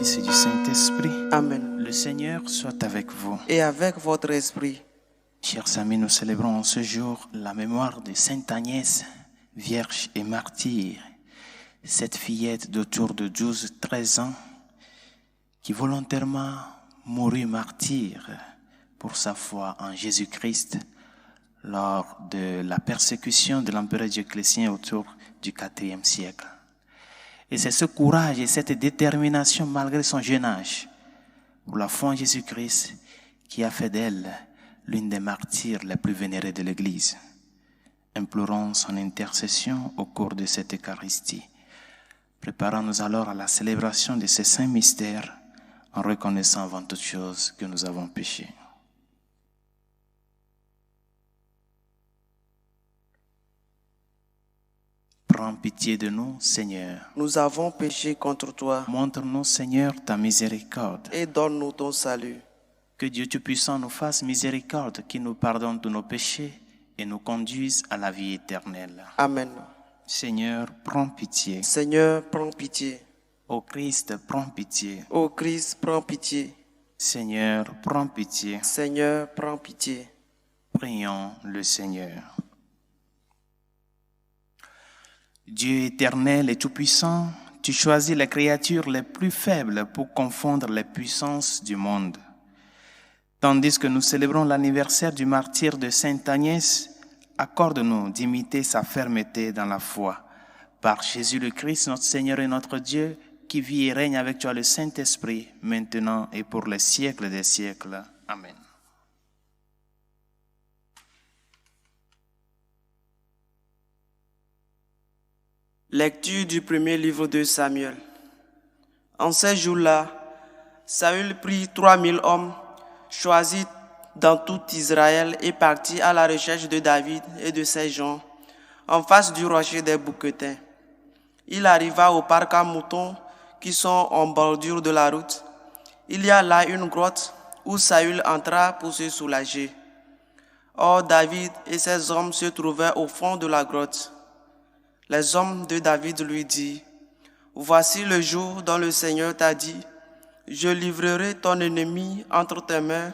Fils et du Saint-Esprit. Amen. Le Seigneur soit avec vous. Et avec votre esprit. Chers amis, nous célébrons en ce jour la mémoire de Sainte Agnès, vierge et martyre. Cette fillette d'autour de 12-13 ans qui volontairement mourut martyre pour sa foi en Jésus-Christ lors de la persécution de l'empereur Dioclétien autour du IVe siècle. Et c'est ce courage et cette détermination malgré son jeune âge pour la foi en Jésus-Christ qui a fait d'elle l'une des martyrs les plus vénérées de l'Église. Implorons son intercession au cours de cette Eucharistie. Préparons-nous alors à la célébration de ces saints mystères en reconnaissant avant toute chose que nous avons péché. Prends pitié de nous, Seigneur. Nous avons péché contre toi. Montre-nous, Seigneur, ta miséricorde. Et donne-nous ton salut. Que Dieu Tout-Puissant nous fasse miséricorde, qui nous pardonne tous nos péchés et nous conduise à la vie éternelle. Amen. Seigneur, prends pitié. Seigneur, prends pitié. Ô Christ, prends pitié. Ô Christ, prends pitié. Seigneur, prends pitié. Seigneur, prends pitié. Prions le Seigneur. Dieu éternel et tout-puissant, tu choisis les créatures les plus faibles pour confondre les puissances du monde. Tandis que nous célébrons l'anniversaire du martyre de Sainte Agnès, accorde-nous d'imiter sa fermeté dans la foi. Par Jésus le Christ, notre Seigneur et notre Dieu, qui vit et règne avec toi le Saint-Esprit, maintenant et pour les siècles des siècles. Amen. Lecture du premier livre de Samuel. En ces jours-là, Saül prit 3000 hommes choisis dans tout Israël et partit à la recherche de David et de ses gens en face du rocher des Bouquetins. Il arriva au parc à moutons qui sont en bordure de la route. Il y a là une grotte où Saül entra pour se soulager. Or David et ses hommes se trouvaient au fond de la grotte. Les hommes de David lui dirent: Voici le jour dont le Seigneur t'a dit: Je livrerai ton ennemi entre tes mains,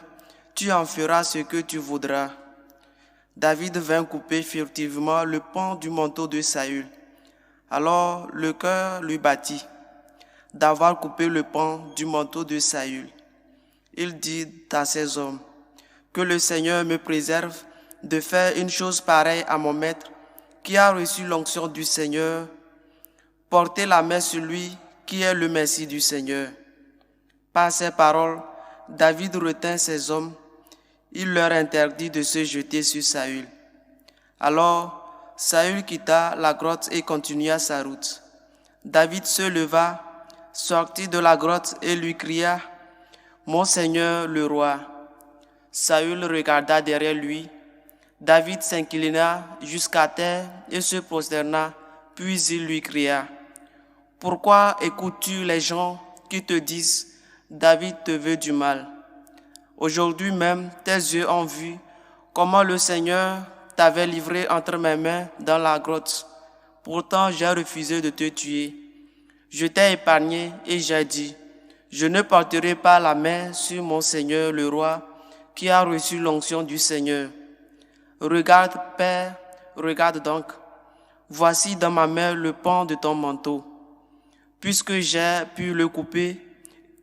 tu en feras ce que tu voudras. David vint couper furtivement le pan du manteau de Saül. Alors le cœur lui battit d'avoir coupé le pan du manteau de Saül. Il dit à ses hommes: Que le Seigneur me préserve de faire une chose pareille à mon maître, qui a reçu l'onction du Seigneur. Portez la main sur lui qui est le Messie du Seigneur. Par ces paroles, David retint ses hommes. Il leur interdit de se jeter sur Saül. Alors, Saül quitta la grotte et continua sa route. David se leva, sortit de la grotte et lui cria: Mon Seigneur le roi. Saül regarda derrière lui. David s'inclina jusqu'à terre et se prosterna, puis il lui cria: Pourquoi écoutes-tu les gens qui te disent: David te veut du mal? Aujourd'hui même, tes yeux ont vu comment le Seigneur t'avait livré entre mes mains dans la grotte. Pourtant, j'ai refusé de te tuer. Je t'ai épargné et j'ai dit: Je ne porterai pas la main sur mon Seigneur le roi, qui a reçu l'onction du Seigneur. Regarde, Père, regarde donc. Voici dans ma main le pan de ton manteau. Puisque j'ai pu le couper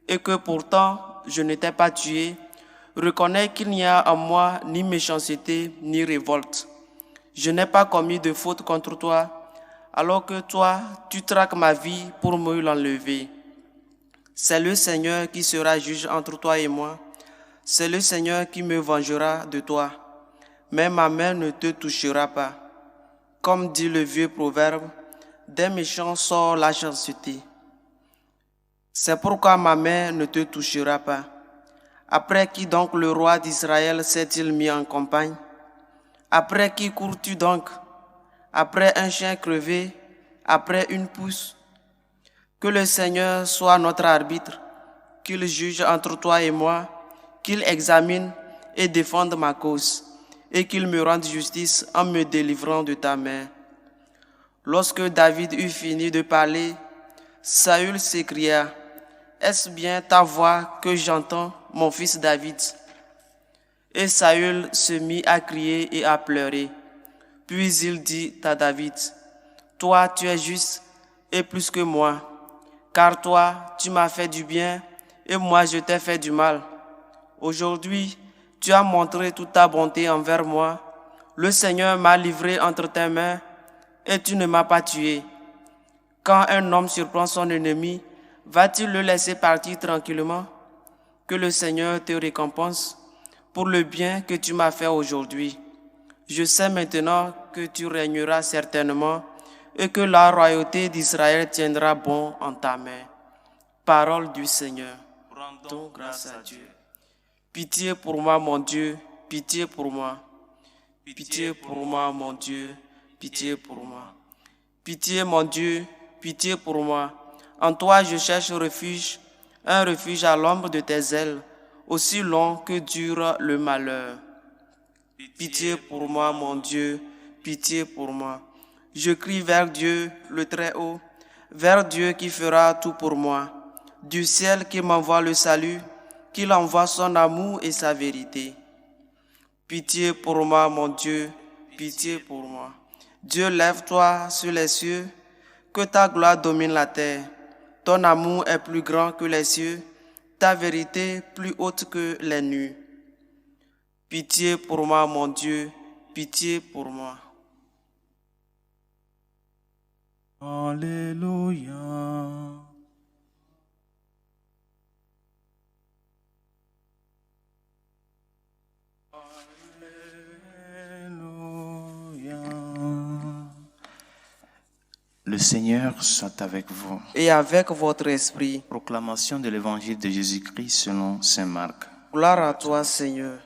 et que pourtant je ne t'ai pas tué, reconnais qu'il n'y a en moi ni méchanceté ni révolte. Je n'ai pas commis de faute contre toi, alors que toi, tu traques ma vie pour me l'enlever. C'est le Seigneur qui sera juge entre toi et moi. C'est le Seigneur qui me vengera de toi. Mais ma main ne te touchera pas. Comme dit le vieux proverbe, des méchants sort la chasteté. C'est pourquoi ma main ne te touchera pas. Après qui donc le roi d'Israël s'est-il mis en campagne? Après qui cours-tu donc? Après un chien crevé? Après une pousse? Que le Seigneur soit notre arbitre, qu'il juge entre toi et moi, qu'il examine et défende ma cause, et qu'il me rende justice en me délivrant de ta main. Lorsque David eut fini de parler, Saül s'écria: est-ce bien ta voix que j'entends, mon fils David? Et Saül se mit à crier et à pleurer. Puis il dit à David, toi, tu es juste et plus que moi, car toi, tu m'as fait du bien et moi, je t'ai fait du mal. Aujourd'hui, tu as montré toute ta bonté envers moi. Le Seigneur m'a livré entre tes mains et tu ne m'as pas tué. Quand un homme surprend son ennemi, va-t-il le laisser partir tranquillement? Que le Seigneur te récompense pour le bien que tu m'as fait aujourd'hui. Je sais maintenant que tu régneras certainement et que la royauté d'Israël tiendra bon en ta main. Parole du Seigneur. Rendons grâce à Dieu. Pitié pour moi, mon Dieu, pitié pour moi. Pitié pour moi, mon Dieu, pitié pour moi. Pitié, mon Dieu, pitié pour moi. En toi, je cherche refuge, un refuge à l'ombre de tes ailes, aussi long que dure le malheur. Pitié pour moi, mon Dieu, pitié pour moi. Je crie vers Dieu, le Très-Haut, vers Dieu qui fera tout pour moi. Du ciel qui m'envoie le salut, qu'il envoie son amour et sa vérité. Pitié pour moi, mon Dieu, pitié pour moi. Dieu, lève-toi sur les cieux, que ta gloire domine la terre. Ton amour est plus grand que les cieux, ta vérité plus haute que les nues. Pitié pour moi, mon Dieu, pitié pour moi. Alléluia. Alléluia. Le Seigneur soit avec vous. Et avec votre esprit. Proclamation de l'évangile de Jésus-Christ selon saint Marc. Gloire à toi, Seigneur.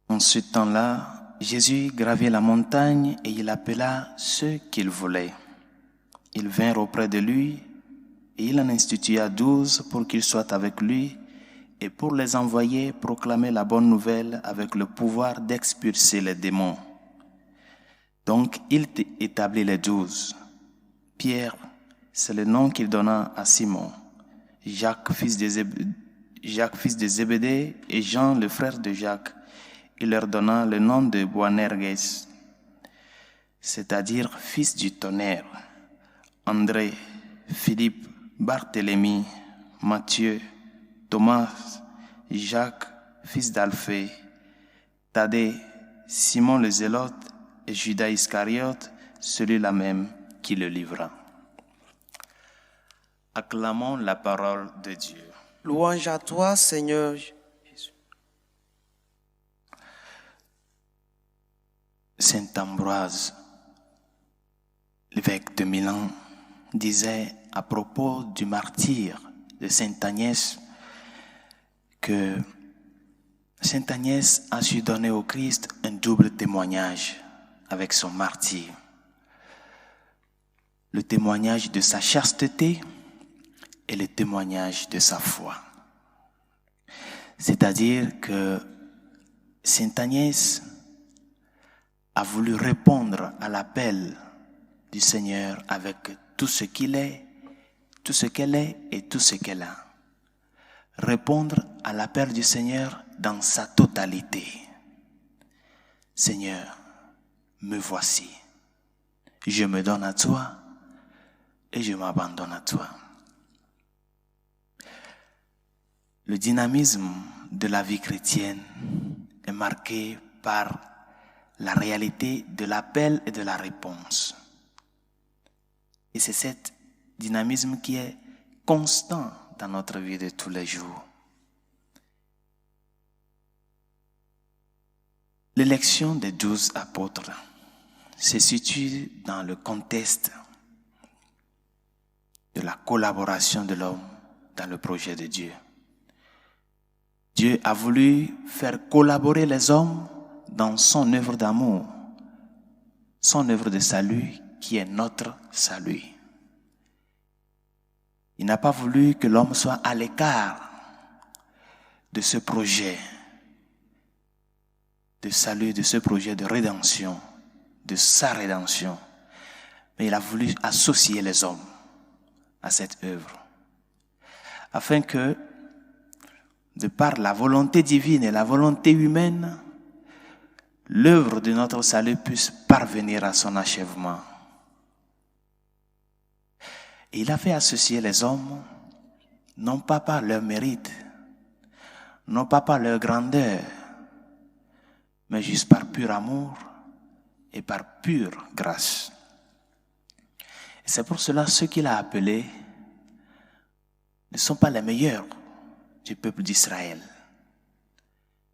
En ce temps-là, Jésus gravit la montagne et il appela ceux qu'il voulait. Ils vinrent auprès de lui et il en institua 12 pour qu'ils soient avec lui et pour les envoyer proclamer la bonne nouvelle avec le pouvoir d'expulser les démons. Donc il établit les 12. Pierre, c'est le nom qu'il donna à Simon. Jacques, fils de Zébédée, et Jean, le frère de Jacques. Il leur donna le nom de Boanerges, c'est-à-dire fils du tonnerre. André, Philippe, Barthélemy, Matthieu, Thomas, Jacques, fils d'Alphée, Thaddée, Simon le Zélote et Judas Iscariote, celui-là même qui le livra. Acclamons la parole de Dieu. Louange à toi, Seigneur Jésus. Saint Ambroise, l'évêque de Milan, disait à propos du martyre de Sainte Agnès que Sainte Agnès a su donner au Christ un double témoignage avec son martyre. Le témoignage de sa chasteté et le témoignage de sa foi. C'est-à-dire que Sainte Agnès a voulu répondre à l'appel du Seigneur avec tout ce qu'il est, tout ce qu'elle est et tout ce qu'elle a. Répondre à l'appel du Seigneur dans sa totalité. Seigneur, me voici. Je me donne à toi et je m'abandonne à toi. Le dynamisme de la vie chrétienne est marqué par la réalité de l'appel et de la réponse. Et c'est cet dynamisme qui est constant dans notre vie de tous les jours. L'élection des 12 apôtres se situe dans le contexte de la collaboration de l'homme dans le projet de Dieu. Dieu a voulu faire collaborer les hommes dans son œuvre d'amour, son œuvre de salut qui est notre salut. Il n'a pas voulu que l'homme soit à l'écart de ce projet de salut, de ce projet de rédemption, de sa rédemption. Mais il a voulu associer les hommes à cette œuvre, afin que, de par la volonté divine et la volonté humaine, l'œuvre de notre salut puisse parvenir à son achèvement. Et il a fait associer les hommes, non pas par leur mérite, non pas par leur grandeur, mais juste par pur amour et par pure grâce. Et c'est pour cela ceux qu'il a appelés ne sont pas les meilleurs du peuple d'Israël,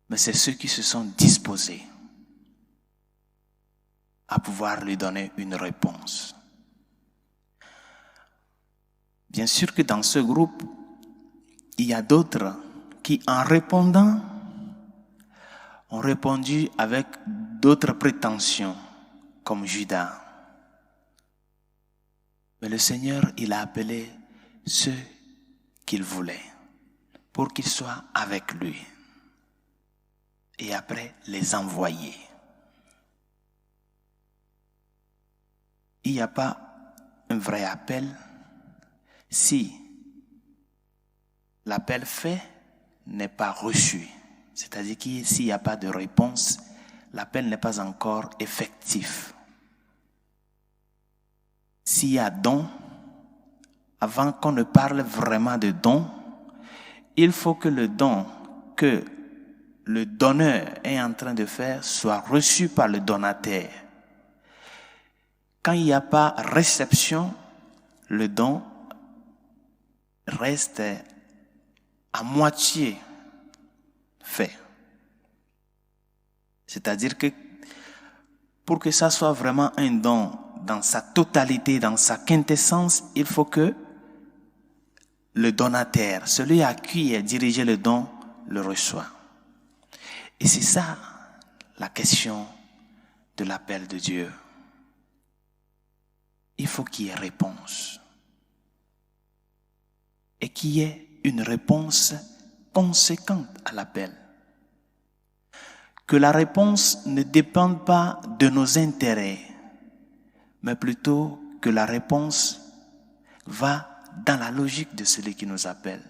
mais c'est ceux qui se sont disposés à pouvoir lui donner une réponse. Bien sûr que dans ce groupe, il y a d'autres qui, en répondant, ont répondu avec d'autres prétentions, comme Judas. Mais le Seigneur, il a appelé ceux qu'il voulait pour qu'ils soient avec lui et après les envoyer. Il n'y a pas un vrai appel si l'appel fait n'est pas reçu. C'est-à-dire que s'il n'y a pas de réponse, l'appel n'est pas encore effectif. S'il y a don, avant qu'on ne parle vraiment de don, il faut que le don que le donneur est en train de faire soit reçu par le donateur. Quand il n'y a pas réception, le don reste à moitié fait. C'est-à-dire que pour que ça soit vraiment un don dans sa totalité, dans sa quintessence, il faut que le donateur, celui à qui est dirigé le don, le reçoit. Et c'est ça la question de l'appel de Dieu. Il faut qu'il y ait réponse. Et qu'il y ait une réponse conséquente à l'appel. Que la réponse ne dépende pas de nos intérêts, mais plutôt que la réponse va dans la logique de celui qui nous appelle.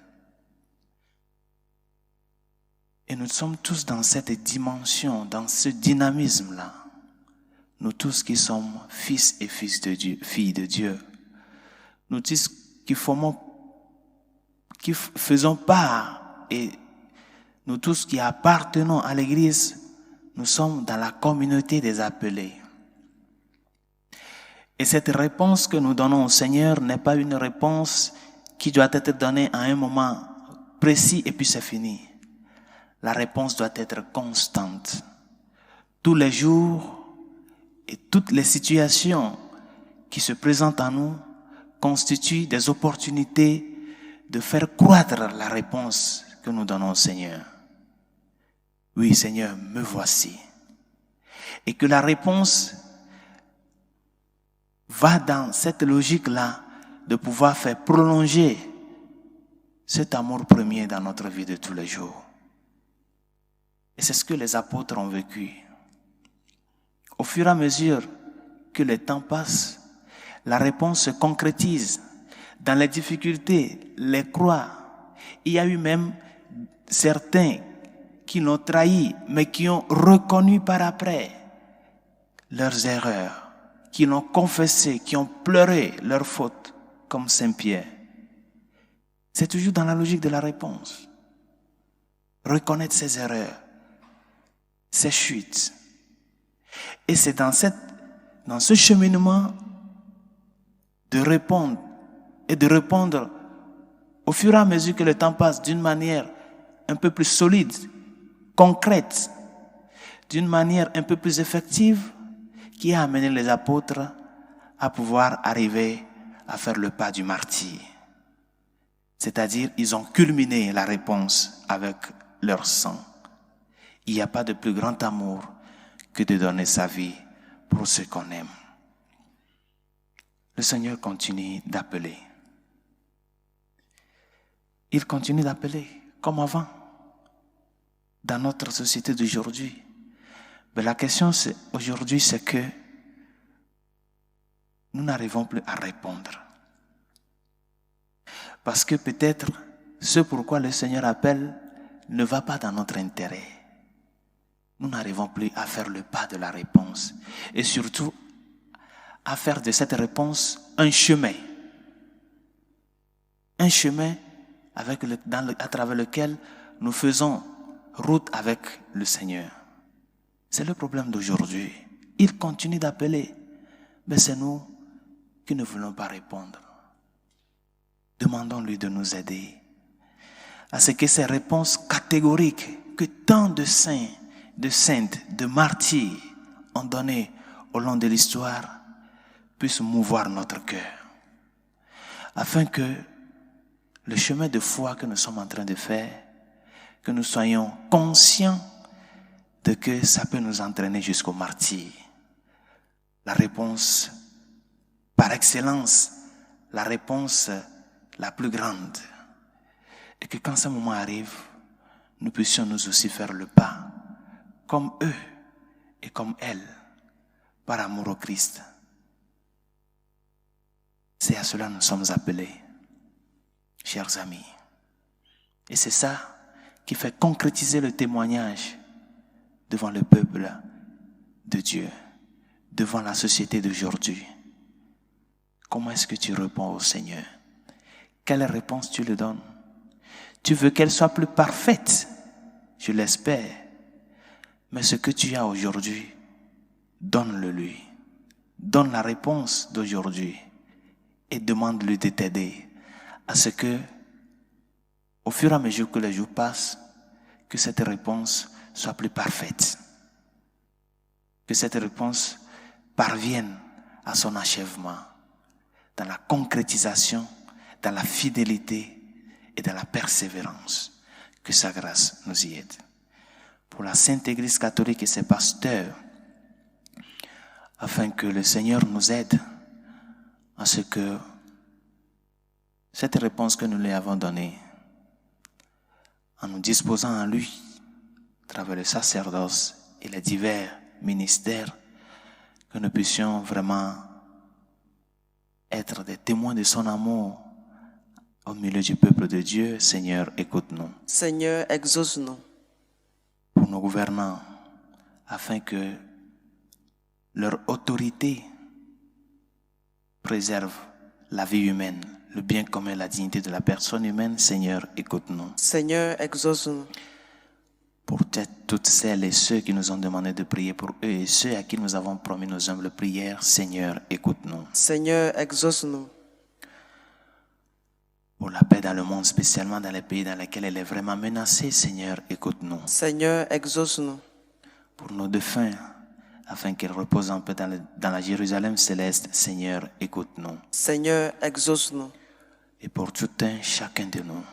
Et nous sommes tous dans cette dimension, dans ce dynamisme-là. Nous tous qui sommes fils et filles de Dieu. Nous tous qui faisons part, et nous tous qui appartenons à l'Église, nous sommes dans la communauté des appelés. Et cette réponse que nous donnons au Seigneur n'est pas une réponse qui doit être donnée à un moment précis et puis c'est fini. La réponse doit être constante. Tous les jours et toutes les situations qui se présentent à nous constituent des opportunités de faire croître la réponse que nous donnons au Seigneur. Oui, Seigneur, me voici. Et que la réponse va dans cette logique-là de pouvoir faire prolonger cet amour premier dans notre vie de tous les jours. Et c'est ce que les apôtres ont vécu. Au fur et à mesure que le temps passe, la réponse se concrétise. Dans les difficultés, les croix, il y a eu même certains qui l'ont trahi, mais qui ont reconnu par après leurs erreurs, qui l'ont confessé, qui ont pleuré leurs fautes, comme Saint Pierre. C'est toujours dans la logique de la réponse. Reconnaître ses erreurs, ses chutes. Et c'est dans ce cheminement de répondre et de répondre au fur et à mesure que le temps passe d'une manière un peu plus solide, concrète, d'une manière un peu plus effective, qui a amené les apôtres à pouvoir arriver à faire le pas du martyr. C'est-à-dire, ils ont culminé la réponse avec leur sang. Il n'y a pas de plus grand amour que de donner sa vie pour ceux qu'on aime. Le Seigneur continue d'appeler. Il continue d'appeler comme avant dans notre société d'aujourd'hui. Mais la question aujourd'hui, c'est que nous n'arrivons plus à répondre. Parce que peut-être ce pourquoi le Seigneur appelle ne va pas dans notre intérêt. Nous n'arrivons plus à faire le pas de la réponse. Et surtout, à faire de cette réponse un chemin. Un chemin à travers lequel nous faisons route avec le Seigneur. C'est le problème d'aujourd'hui. Il continue d'appeler, mais c'est nous qui ne voulons pas répondre. Demandons-lui de nous aider à ce que ces réponses catégoriques que tant de saints, de saintes, de martyrs ont données au long de l'histoire puissent mouvoir notre cœur, afin que le chemin de foi que nous sommes en train de faire, que nous soyons conscients de que ça peut nous entraîner jusqu'au martyre. La réponse par excellence, la réponse la plus grande. Et que quand ce moment arrive, nous puissions nous aussi faire le pas, comme eux et comme elles, par amour au Christ. C'est à cela que nous sommes appelés, chers amis. Et c'est ça qui fait concrétiser le témoignage devant le peuple de Dieu, devant la société d'aujourd'hui. Comment est-ce que tu réponds au Seigneur? Quelle réponse tu lui donnes? Tu veux qu'elle soit plus parfaite? Je l'espère. Mais ce que tu as aujourd'hui, donne-le lui. Donne la réponse d'aujourd'hui et demande-lui de t'aider à ce que, au fur et à mesure que les jours passent, que cette réponse soit plus parfaite. Que cette réponse parvienne à son achèvement, dans la concrétisation, dans la fidélité et dans la persévérance. Que sa grâce nous y aide. Pour la Sainte Église catholique et ses pasteurs, afin que le Seigneur nous aide à ce que cette réponse que nous lui avons donnée, en nous disposant à lui, à travers le sacerdoce et les divers ministères, que nous puissions vraiment être des témoins de son amour au milieu du peuple de Dieu. Seigneur, écoute-nous. Seigneur, exauce-nous. Pour nos gouvernants, afin que leur autorité préserve la vie humaine, le bien commun, la dignité de la personne humaine. Seigneur, écoute-nous. Seigneur, exauce-nous. Pour toutes celles et ceux qui nous ont demandé de prier pour eux et ceux à qui nous avons promis nos humbles prières, Seigneur, écoute-nous. Seigneur, exauce-nous. Pour la paix dans le monde, spécialement dans les pays dans lesquels elle est vraiment menacée, Seigneur, écoute-nous. Seigneur, exauce-nous. Pour nos défunts, afin qu'ils reposent un peu dans la Jérusalem céleste, Seigneur, écoute-nous. Seigneur, exauce-nous. Et pour tout un chacun de nous,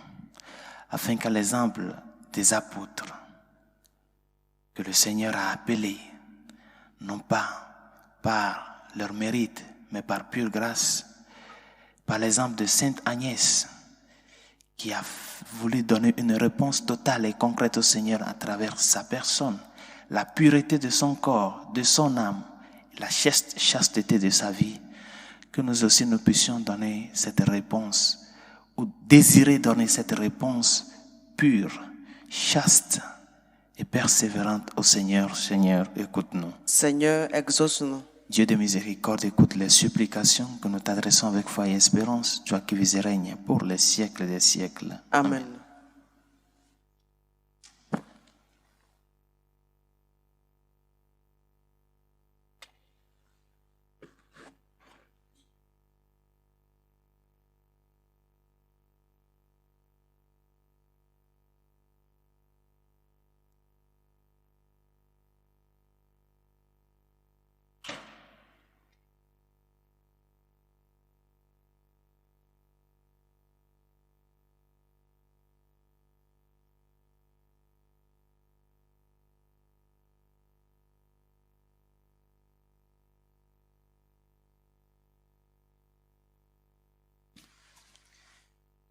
afin qu'à l'exemple des apôtres que le Seigneur a appelés, non pas par leur mérite, mais par pure grâce, par l'exemple de Sainte Agnès, qui a voulu donner une réponse totale et concrète au Seigneur à travers sa personne, la pureté de son corps, de son âme, la chasteté de sa vie, que nous aussi nous puissions donner cette réponse, ou désirer donner cette réponse pure, chaste et persévérante au Seigneur. Seigneur, écoute-nous. Seigneur, exauce-nous. Dieu de miséricorde, écoute les supplications que nous t'adressons avec foi et espérance, toi qui vis et règnes pour les siècles des siècles. Amen.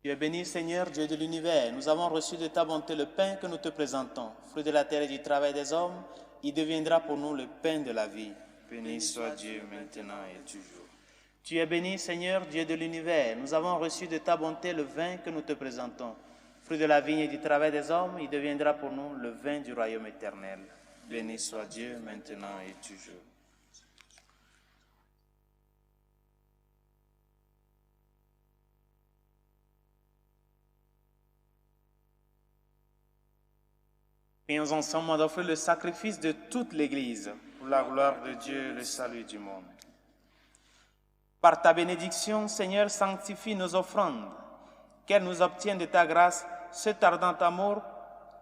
Tu es béni, Seigneur, Dieu de l'univers. Nous avons reçu de ta bonté le pain que nous te présentons. Fruit de la terre et du travail des hommes, il deviendra pour nous le pain de la vie. Béni soit Dieu maintenant et toujours. Tu es béni, Seigneur, Dieu de l'univers. Nous avons reçu de ta bonté le vin que nous te présentons. Fruit de la vigne et du travail des hommes, il deviendra pour nous le vin du royaume éternel. Béni soit Dieu, maintenant et toujours. Prions ensemble d'offrir le sacrifice de toute l'Église pour la gloire de Dieu et le salut du monde. Par ta bénédiction, Seigneur, sanctifie nos offrandes, qu'elles nous obtiennent de ta grâce cet ardent amour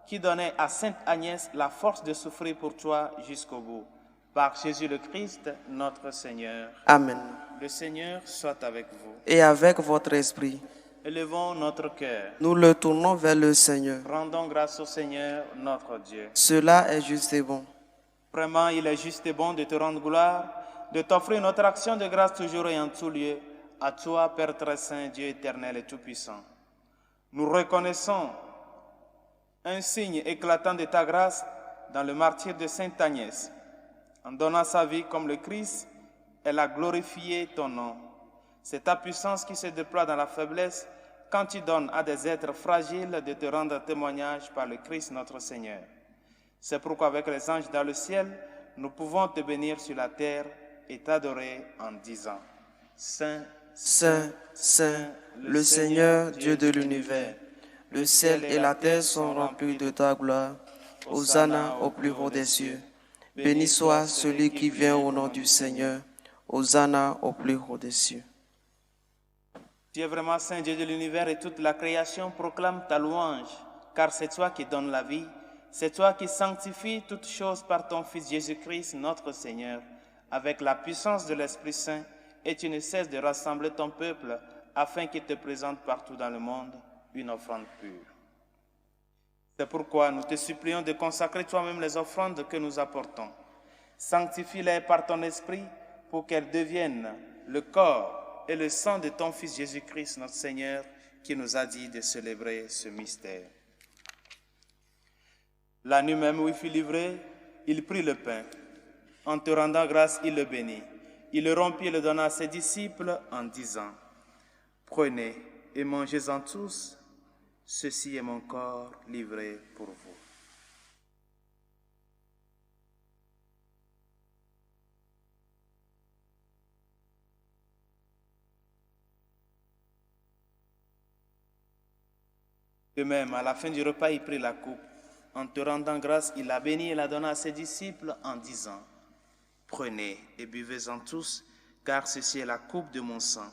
qui donnait à Sainte Agnès la force de souffrir pour toi jusqu'au bout. Par Jésus le Christ, notre Seigneur. Amen. Le Seigneur soit avec vous. Et avec votre esprit, Élevons notre cœur. nous le tournons vers le Seigneur. Rendons grâce au Seigneur, notre Dieu. Cela est juste et bon. Vraiment, il est juste et bon de te rendre gloire, de t'offrir notre action de grâce toujours et en tout lieu, à toi, Père très saint, Dieu éternel et tout-puissant. Nous reconnaissons un signe éclatant de ta grâce dans le martyre de Sainte Agnès. En donnant sa vie comme le Christ, elle a glorifié ton nom. C'est ta puissance qui se déploie dans la faiblesse quand tu donnes à des êtres fragiles de te rendre témoignage par le Christ notre Seigneur. C'est pourquoi avec les anges dans le ciel, nous pouvons te bénir sur la terre et t'adorer en disant: Saint, Saint, Saint, le Seigneur, Dieu de l'univers. Le ciel et la terre sont remplis de ta gloire. Hosanna au plus haut des cieux. Béni soit celui qui vient au nom du Seigneur. Hosanna au plus haut des cieux. Tu es vraiment Saint Dieu de l'univers et toute la création proclame ta louange, car c'est toi qui donnes la vie, c'est toi qui sanctifies toutes choses par ton Fils Jésus-Christ, notre Seigneur, avec la puissance de l'Esprit Saint, et tu ne cesses de rassembler ton peuple afin qu'il te présente partout dans le monde une offrande pure. C'est pourquoi nous te supplions de consacrer toi-même les offrandes que nous apportons. Sanctifie-les par ton Esprit pour qu'elles deviennent le corps et le sang de ton Fils Jésus-Christ, notre Seigneur, qui nous a dit de célébrer ce mystère. La nuit même où il fut livré, il prit le pain. En te rendant grâce, il le bénit. Il le rompit et le donna à ses disciples en disant: Prenez et mangez-en tous, ceci est mon corps livré pour vous. De même, à la fin du repas, il prit la coupe. En te rendant grâce, il la bénit et la donna à ses disciples en disant: Prenez et buvez-en tous, car ceci est la coupe de mon sang,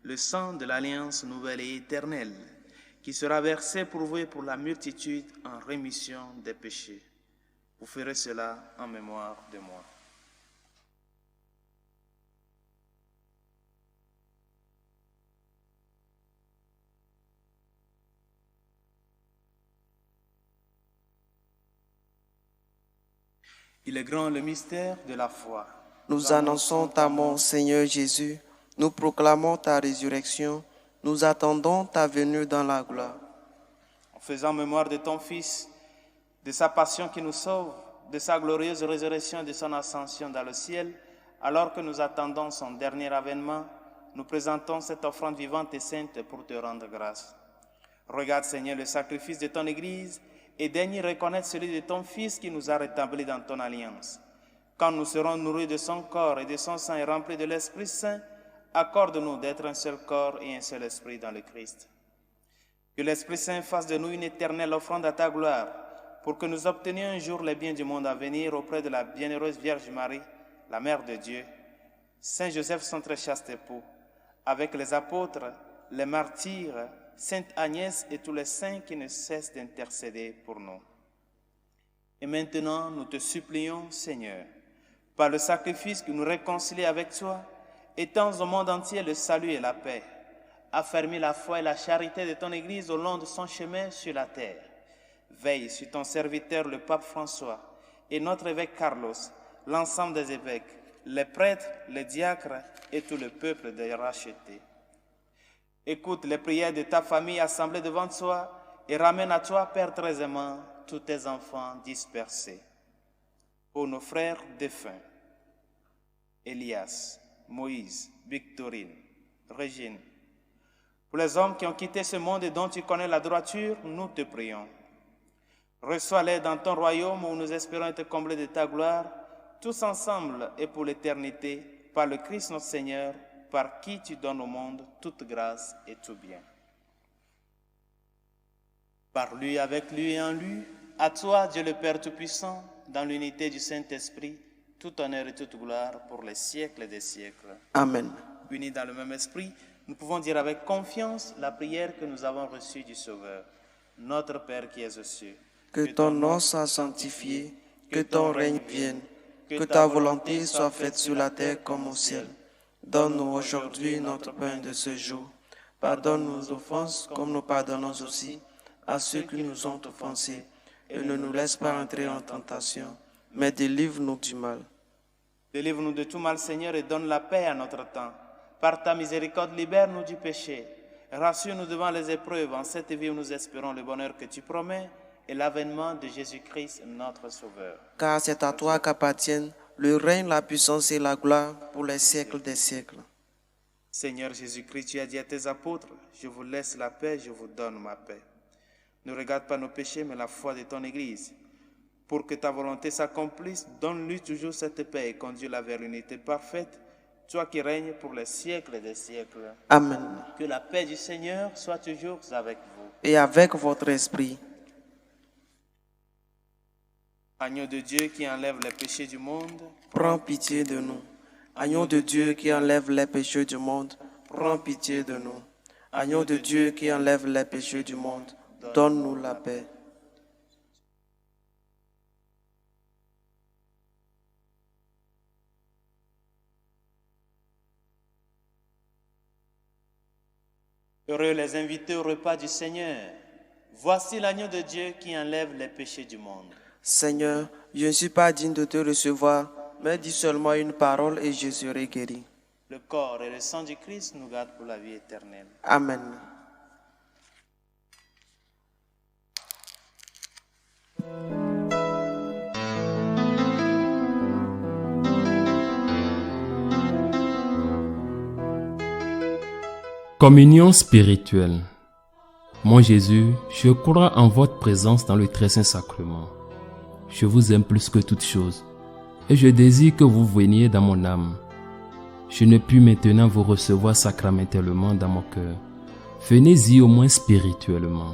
le sang de l'alliance nouvelle et éternelle, qui sera versé pour vous et pour la multitude en rémission des péchés. Vous ferez cela en mémoire de moi. Il est grand le mystère de la foi. Nous annonçons ta mort, Seigneur Jésus. Nous proclamons ta résurrection. Nous attendons ta venue dans la gloire. En faisant mémoire de ton Fils, de sa passion qui nous sauve, de sa glorieuse résurrection et de son ascension dans le ciel, alors que nous attendons son dernier avènement, nous présentons cette offrande vivante et sainte pour te rendre grâce. Regarde, Seigneur, le sacrifice de ton Église et daigne reconnaître celui de ton Fils qui nous a rétablis dans ton alliance. Quand nous serons nourris de son corps et de son sang et remplis de l'Esprit Saint, accorde-nous d'être un seul corps et un seul esprit dans le Christ. Que l'Esprit Saint fasse de nous une éternelle offrande à ta gloire, pour que nous obtenions un jour les biens du monde à venir auprès de la bienheureuse Vierge Marie, la Mère de Dieu, Saint Joseph, son très chaste époux, avec les apôtres, les martyrs, Sainte Agnès et tous les saints qui ne cessent d'intercéder pour nous. Et maintenant, nous te supplions, Seigneur, par le sacrifice qui nous réconcilie avec toi, étends au monde entier le salut et la paix. Affermis la foi et la charité de ton Église au long de son chemin sur la terre. Veille sur ton serviteur, le pape François, et notre évêque Carlos, l'ensemble des évêques, les prêtres, les diacres et tout le peuple des rachetés. Écoute les prières de ta famille assemblée devant toi et ramène à toi, Père très aimant, tous tes enfants dispersés. Ô nos frères défunts, Elias, Moïse, Victorine, Régine. Pour les hommes qui ont quitté ce monde et dont tu connais la droiture, nous te prions. Reçois-les dans ton royaume où nous espérons être comblés de ta gloire, tous ensemble et pour l'éternité, par le Christ notre Seigneur, par qui tu donnes au monde toute grâce et tout bien. Par lui, avec lui et en lui, à toi, Dieu le Père Tout-Puissant, dans l'unité du Saint-Esprit, tout honneur et toute gloire pour les siècles des siècles. Amen. Unis dans le même esprit, nous pouvons dire avec confiance la prière que nous avons reçue du Sauveur. Notre Père qui es aux cieux, Que ton nom soit sanctifié, que ton règne vienne, que ta volonté soit faite sur la terre comme au ciel. Donne-nous aujourd'hui notre pain de ce jour. Pardonne nos offenses comme nous pardonnons aussi à ceux qui nous ont offensés. Et ne nous laisse pas entrer en tentation, mais délivre-nous du mal. Délivre-nous de tout mal, Seigneur, et donne la paix à notre temps. Par ta miséricorde, libère-nous du péché. Rassure-nous devant les épreuves, en cette vie où nous espérons le bonheur que tu promets et l'avènement de Jésus-Christ, notre Sauveur. Car c'est à toi qu'appartiennent le règne, la puissance et la gloire pour les siècles des siècles. Seigneur Jésus-Christ, tu as dit à tes apôtres, je vous laisse la paix, je vous donne ma paix. Ne regarde pas nos péchés, mais la foi de ton Église. Pour que ta volonté s'accomplisse, donne-lui toujours cette paix et conduis-la vers l'unité parfaite, toi qui règnes pour les siècles des siècles. Amen. Que la paix du Seigneur soit toujours avec vous. Et avec votre esprit. Agneau de Dieu qui enlève les péchés du monde, Prends pitié de nous. Agneau de Dieu qui enlève les péchés du monde, prends pitié de nous. Agneau de Dieu qui enlève les péchés du monde, donne-nous la paix. heureux les invités au repas du Seigneur. Voici l'agneau de Dieu qui enlève les péchés du monde. Seigneur, je ne suis pas digne de te recevoir, mais dis seulement une parole et je serai guéri. Le corps et le sang du Christ nous gardent pour la vie éternelle. Amen. Communion spirituelle. Mon Jésus, je crois en votre présence dans le très saint sacrement. Je vous aime plus que toute chose et je désire que vous veniez dans mon âme. Je ne puis maintenant vous recevoir sacramentellement dans mon cœur. Venez-y au moins spirituellement.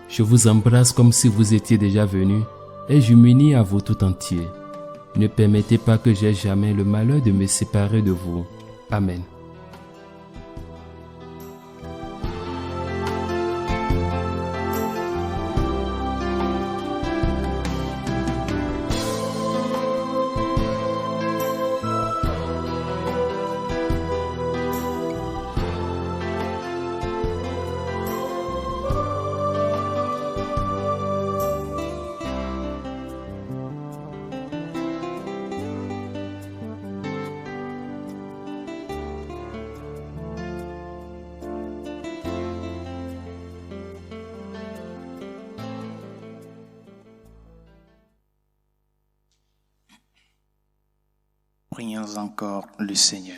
Je vous embrasse comme si vous étiez déjà venu et je m'unis à vous tout entier. Ne permettez pas que j'aie jamais le malheur de me séparer de vous. Amen. Prions encore le Seigneur.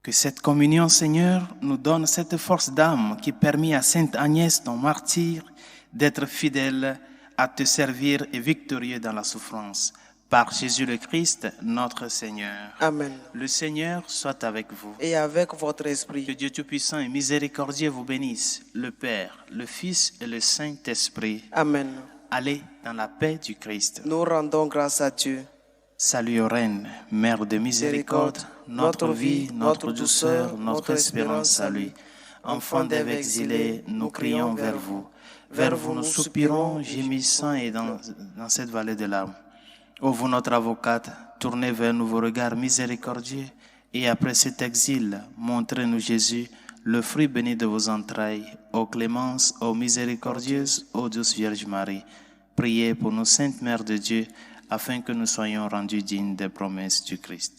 Que cette communion, Seigneur, nous donne cette force d'âme qui permet à Sainte Agnès, ton martyr, d'être fidèle à te servir et victorieux dans la souffrance. Par Jésus le Christ, notre Seigneur. Amen. Le Seigneur soit avec vous. Et avec votre Que esprit. Dieu Tout-Puissant et miséricordieux vous bénisse, le Père, le Fils et le Saint-Esprit. Amen. Allez dans la paix du Christ. Nous rendons grâce à Dieu. Salut aux reines, Mère de miséricorde, notre vie, notre douceur, notre espérance à lui. Enfants d'Ève exilés, nous crions vers vous. Vers vous nous soupirons, gémissant et dans cette vallée de larmes. Ô vous notre avocate, tournez vers nous vos regards miséricordieux, et après cet exil, montrez-nous Jésus, le fruit béni de vos entrailles. Ô clémence, ô miséricordieuse, ô douce Vierge Marie, priez pour nous, Sainte Mère de Dieu, afin que nous soyons rendus dignes des promesses du Christ.